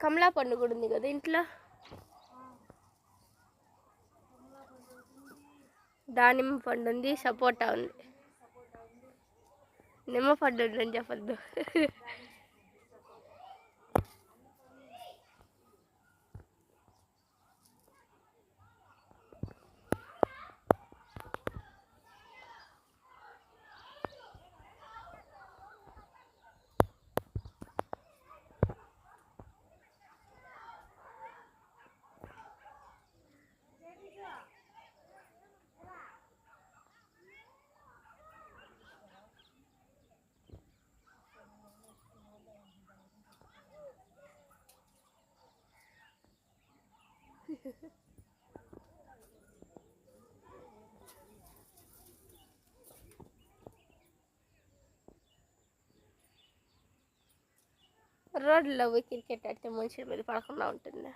కమలా పండు కూడా ఉంది కదా ఇంట్లో. దానిమ్మ పండు ఉంది, సపోటా ఉంది. నిమ్మ పండు ఉందని చెప్పద్దు. రోడ్లో పోయి క్రికెట్ ఆడితే మనుషుల మీద పడకుండా ఉంటుంది.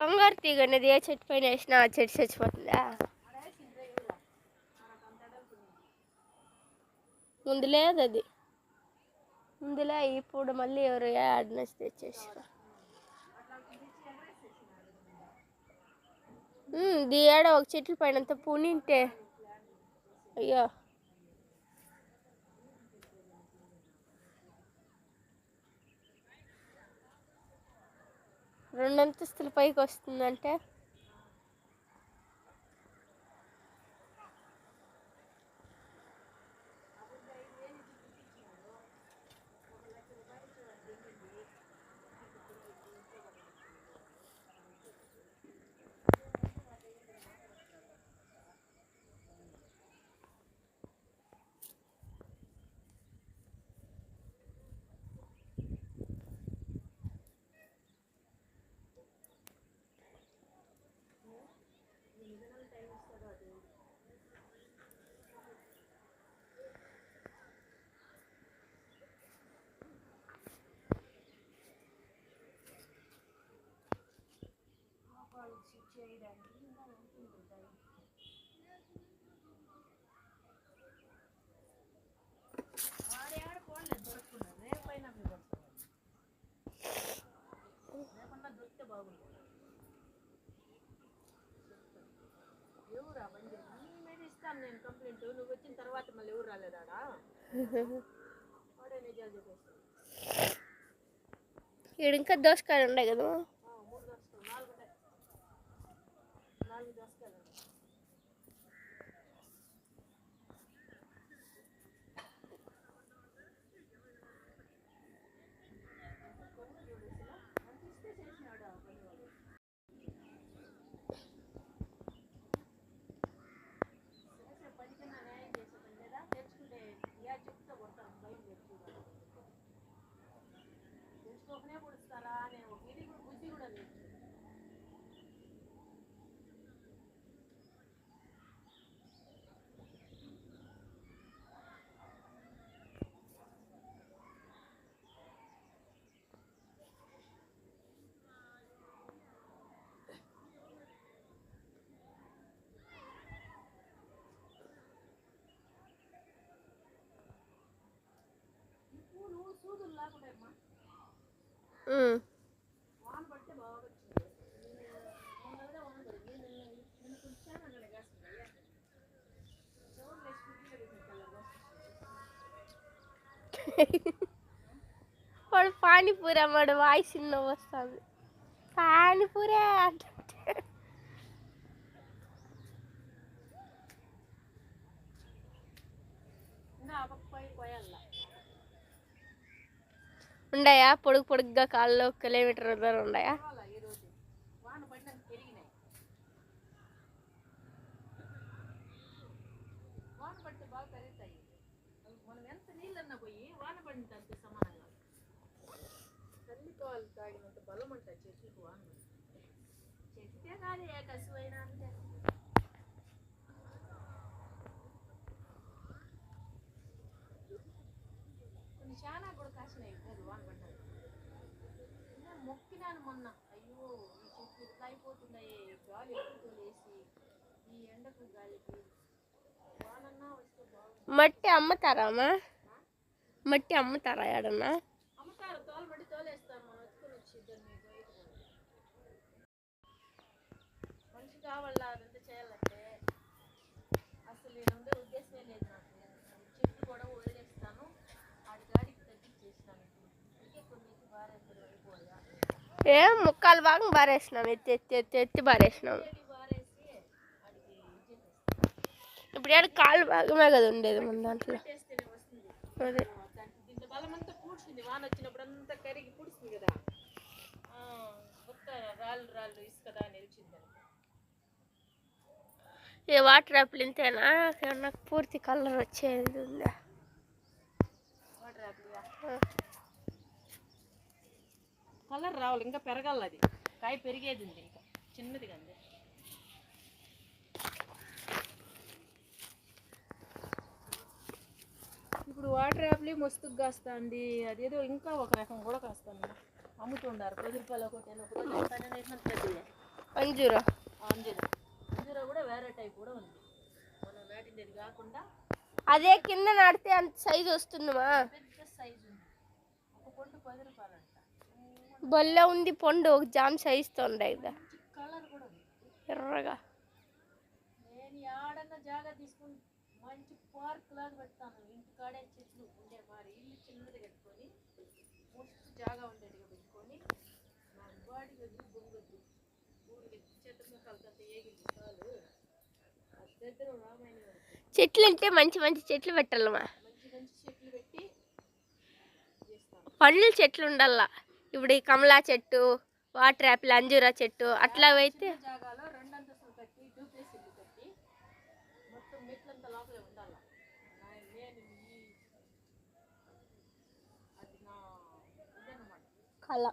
బంగారు తీగ అనేది ఏ చెట్టు పైన వేసినా ఆ చెట్టు చచ్చిపోతుందా? ముందు లేదు అది, ముందులే. ఇప్పుడు మళ్ళీ ఎవరు యాడ్నెస్ తెచ్చేసారు. ఇది ఏడ ఒక చెట్ల పైన అంతా పునింటే అయ్యో. రెండంతస్తుల పైకి వస్తుందంటే నేను కంప్లైంట్ నువ్వు వచ్చిన తర్వాత మళ్ళీ ఎవరు రాలేదాడా? ఇక్కడ ఇంకా దోసకాయలు ఉన్నాయి కదా. 3 దోసకాయలు 4 దోసకాయలు. వాన పడితే బాగా వచ్చింది. మొన్న వాన పడింది. నిన్న కొంచెం వాడు పానీపూరి అమ్మాడు, వాయిస్ చిన్న వస్తుంది. పానీపూరే అంటే ఉన్నాయా? పొడుగు పొడుగ్గా కాళ్ళు కిలోమీటర్ దూరం ఉన్నాయా? పర్వాలా ఈరోజు వాన పడినంత పెరిగినాయి. వాన పడితే బాగా పెరుగుతాయి. మనం ఎంత నీళ్ళన్నా పోయి వాన పడినంత అంతే సమానంగా. తల్లి పాలు తాగినంత బలం అంట చెట్లకు వాన పడితే. చెట్టే కాదు ఏ కసువైనా అంతే. కొన్ని చాలా కూడా కాసినాయి కాదు వాన పడ్డాయి. మొక్కినాను మొన్న, అయ్యో ఈ చెట్లు ఇట్లా అయిపోతున్నాయి, గాలి ఎక్కువ వేసి ఈ ఎండకు గాలికి వానన్నా వస్తే బాగుంది. మట్టి అమ్ముతారామా? మట్టి అమ్ముతారా ఏడన్నా? అమ్ముతారు, తోలబడి తోలేస్తారు. మనం ఎత్తుకొని వచ్చి దాన్ని మనిషి కావాలా అదంతా చేయాలంటే. అసలు నేను ఉండే ఉద్దేశమే లేదు నాకు. చెట్లు కూడా వదిలేస్తాను, ఆడి గాడికి తగ్గించేస్తాను. ఇంకే కొన్ని బారేస్తారు అయిపోయా. ఏం ముక్కాలు భాగం బారేసినాం, ఎత్తి ఎత్తి ఎత్తి ఎత్తి బారేసినాం. బారేసి ఆడికి ఇప్పుడు ఏడు కాలు భాగమే కదా ఉండేది మన దాంట్లో. పెట్టేస్తేనే వస్తుంది. అదే దానికి దీంట్లో బలం అంతా పూడ్చింది. వాన వచ్చినప్పుడు అంతా కరిగి పూడుస్తుంది కదా, మొత్తం రాళ్ళు రాళ్ళు ఇసుకదా నిలిచింది. ఈ వాటర్ యాపిల్ ఇంతేనా? నాకు పూర్తి కలర్ వచ్చేది ఉందా? వాటర్ యాపిల్ కలర్ రావాలి, ఇంకా పెరగాలి. అది కాయ పెరిగేది ఉంది, ఇంకా చిన్నది కంది. ఇప్పుడు వాటర్ యాపిల్ మస్తుగా కాస్తుంది. అదేదో ఇంకా ఒక రకం కూడా కాస్తుంది, అమ్ముతుండారు. 10 రూపాయలు ఒకటి పెద్దది అంజూరా. అంజూరా కూడా వేరే టైప్ కూడా ఉంది. మనం నాటిండేది కాకుండా అదే కింద నాటితే అంత సైజు వస్తుందమ్మా. పెద్ద సైజు ఉంది. ఒక పండు 10 రూపాయలు అంట. బొల్ల ఉంది పండు, ఒక జామ్ సైజుతో ఉండే కదా, కలర్ కూడా ఉంది ఎర్రగా. నేను ఆడన్న జాగా తీసుకుని మంచి పార్క్ లాగా పెడతాను. ఇంటి కాడే చెట్లు ఉండే మారి ఇల్లు చిన్నది కట్టుకొని మస్తు జాగా ఉండేదిగా పెట్టుకొని నా బాడీ వద్దు బొంగొద్దు ఊరికి చెట్టు కలకంత ఏగిద్ది చాలు. దగ్గర రామాయణ చెట్లు అంటే మంచి మంచి చెట్లు పెట్టాలమ్మా. మంచి మంచి చెట్లు పెట్టి చేస్తాను. పండ్ల చెట్లు ఉండాల. ఇప్పుడు ఈ కమలా చెట్టు, వాటర్ యాపిల్, అంజూరా చెట్టు అట్లా అయితే జాగాలో 2 అంతస్తులు కట్టి డూప్లెక్స్ ఇల్లు కట్టి మొత్తం మెట్లంతా లోపలే ఉండాలి. నేను అది నా ఇదన్నమాట కళ.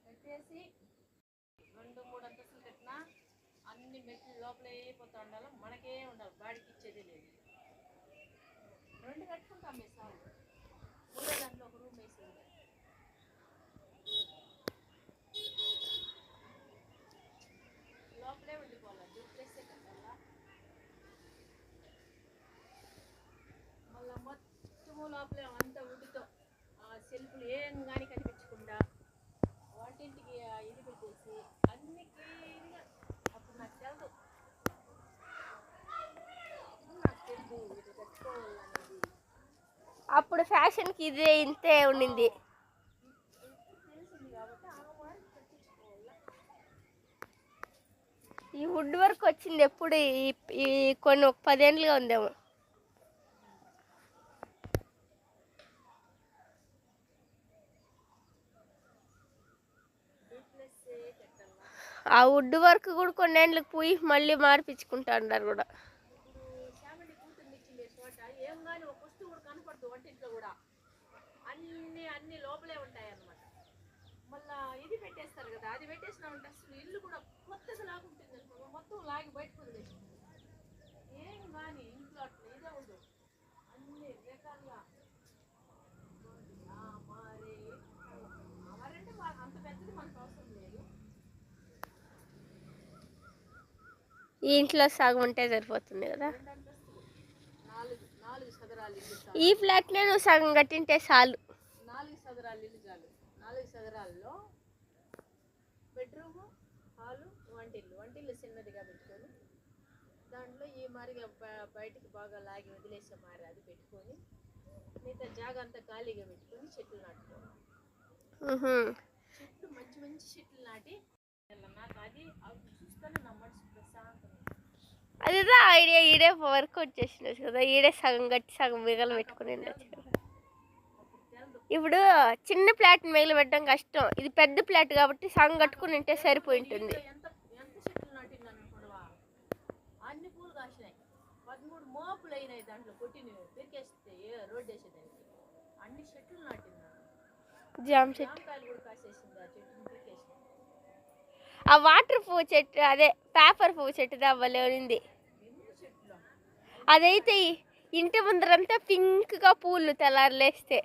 కట్టేసి 2-3 అంతస్తులు కట్టినా అన్ని మెట్లు లోపలే పోతా ఉండాలి. మనకే ఉండాలి, బాడికి ఇచ్చేదే లేదు. 2 కట్టుకుంటాం మీ సార్. 3వ దాంట్లో ఒక రూమ్ వేసి లోపలే ఉండిపోవాలి. డూప్లెక్సే కట్టాలా. మళ్ళీ మొత్తము లోపలే అంతా వుడ్తో సెల్ఫ్లు ఏం కానీ కనిపించకుండా వంటింటికి ఇది పెట్టేసి అన్ని క్లీన్గా. అప్పుడు నాకు తెలుసు, ఇది కట్టుకోవాలనేది. అప్పుడు ఫ్యాషన్కి ఇదే ఇంతే ఉండింది. తెలిసింది కాబట్టి ఆ వారికి కట్టించుకోవాలా. ఈ వుడ్ వర్క్ వచ్చింది ఎప్పుడు? ఈ కొన్ని ఒక 10 ఏళ్ళుగా ఉందేమో. ఆ వుడ్ వర్క్ కూడా కొన్ని ఏళ్ళకి పోయి మళ్ళీ మార్పించుకుంటా అన్నారు కూడా. ఇప్పుడు చామంతి కూతురు ఇచ్చిండే చోట ఏం కానీ ఒక వస్తువు కూడా కనపడదు. వంటింట్లో కూడా అన్ని లోపలే ఉంటాయి అన్నమాట. మళ్ళా ఇది పెట్టేస్తారు కదా, అది పెట్టేసినామంటే అసలు ఇల్లు కూడా కొత్తగా లాగుంటుంది అనుకో. మొత్తం లాగి బయటకు వదిలేసింది. ఏం కానీ ఇంట్లో అట్లా ఇదే ఉండదు. అన్ని రకాలుగా మారంటే అంత పెద్దది మనకు అవసరం లేదు. ఈ ఇంట్లో సగం ఉంటే సరిపోతుంది కదా. 2 అంతస్తులు 4 చదరాలు ఇల్లు చాలు. ఈ ఫ్లాట్నే నువ్వు సగం కట్టింటే చాలు. 4 చదరాలు ఇల్లు చాలు. 4 చదరాల్లో బెడ్రూము, హాలు, వంటిల్లు చిన్నదిగా పెట్టుకొని దాంట్లో ఈ మారిగా బయటికి బాగా లాగి వదిలేసే మారి అది పెట్టుకొని మిగతా జాగా అంతా ఖాళీగా పెట్టుకొని చెట్లు నాటుకోవాలి. చెట్లు మంచి మంచి చెట్లు నాటి నాకు అది చూస్తాను నా మనసు ప్రశాంతంగా. అదేదో ఐడియా ఈడే వర్క్ వచ్చేసినచ్చు కదా, ఈడే సగం కట్టి సగం మిగలు పెట్టుకుని ఉండొచ్చు కదా. అప్పుడు తెలదు ఇప్పుడు చిన్న ప్లాట్ మిగిలి పెట్టడం కష్టం, ఇది పెద్ద ప్లాట్ కాబట్టి సగం కట్టుకుని ఉంటే సరిపోయి ఉంటుంది. ఎంత ఎంత చెట్లు నాటిన్నాను అనుకోవా, అన్ని పూలు కాసినాయి. 13 మోపులు అయినాయి దాంట్లో కొట్టిని పెరికేస్తే రోడ్డు వేసేదానికి. అన్ని చెట్లు నాటిన్నాను. జామ చెట్టు, జామకాయలు కూడా కాసేసింది ఆ చెట్టుని పెరికేసిన. ఆ వాటర్ పువ్వు చెట్టు, అదే పేపర్ పువ్వు చెట్టు దవ్వలే ఉంది. ఎన్ని చెట్లు అదైతే ఇంటి ముందరంతా పింక్గా పూలు తెల్లారులేస్తే.